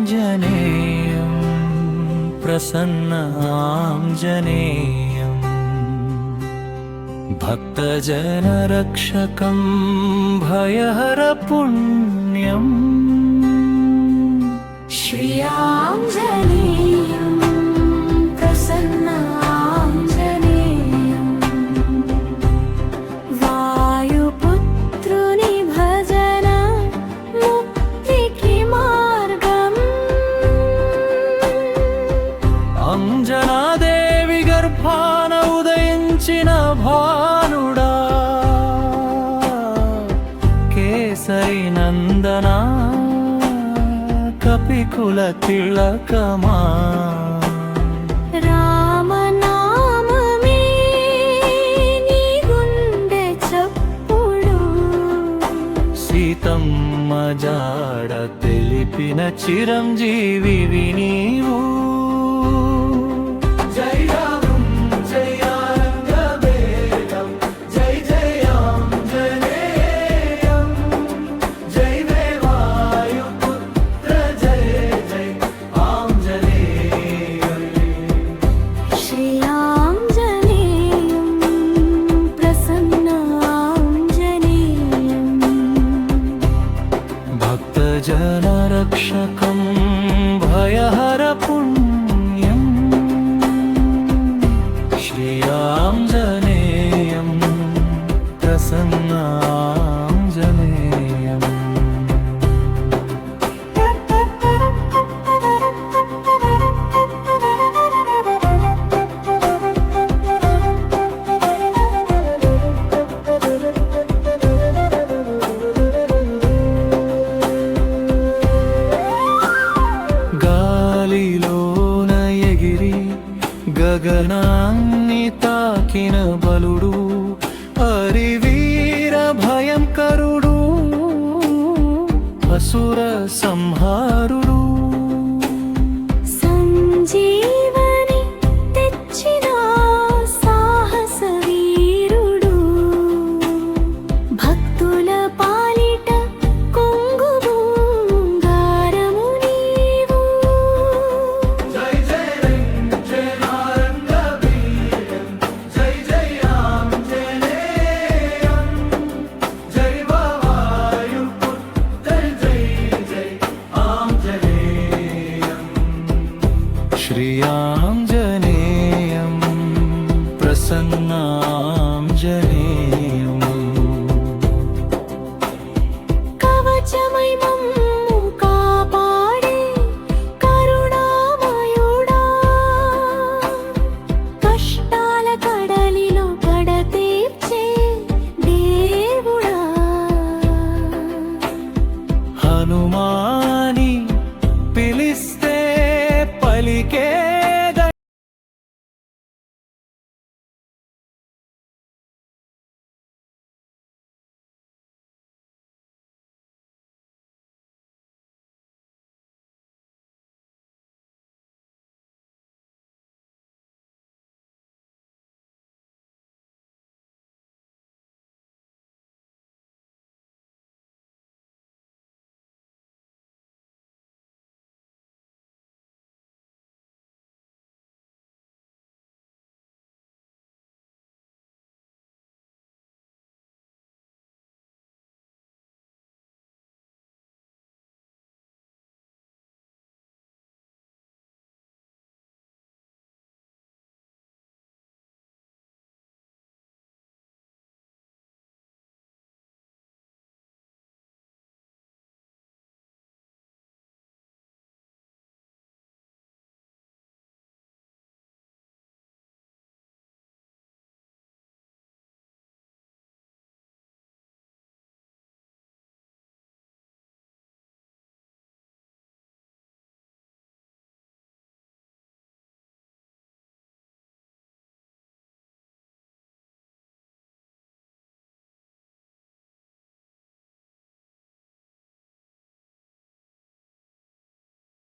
श्रीयाञ्जनेयं प्रसन्नाञ्जनेयम् भक्तजनरक्षकं भयहरपुण्यम् श्रीयाञ्जनेयं प्रसन्नाञ्जनेयम् वायुपुत्रुनि भजन मुक्तिकी मार्गम् अंजनादेवी गर्भान उदयिंचिन भानुडा केसरी नंदना कपिकुल तिलकमा रामनाममे नी गुंडे चप्पुडु सीतम्म जाड तेलिपिन चिरंजीवी नीवु जनरक्षकं भयहरपुण्यम् श्रीयाञ्जनेयं प्रसन्नाञ्जनेयम् గాలిలోన ఎగిరి గగనాన్ని తాకిన బలుడు హరివీర భయంకరుడు అసుర సంహారుడు సంజీవని తెచ్చిన సాహస వీరుడు భక్తుల పాలిట కొంగు బంగారము నీవు జై జై రంగ వీరం జై జై ఆంజనేయం జై వాయుపుత్ర జై జై ఆంజనేయం శ్రీయాञ्जनेयं प्रसन्नाञ्जनेयम्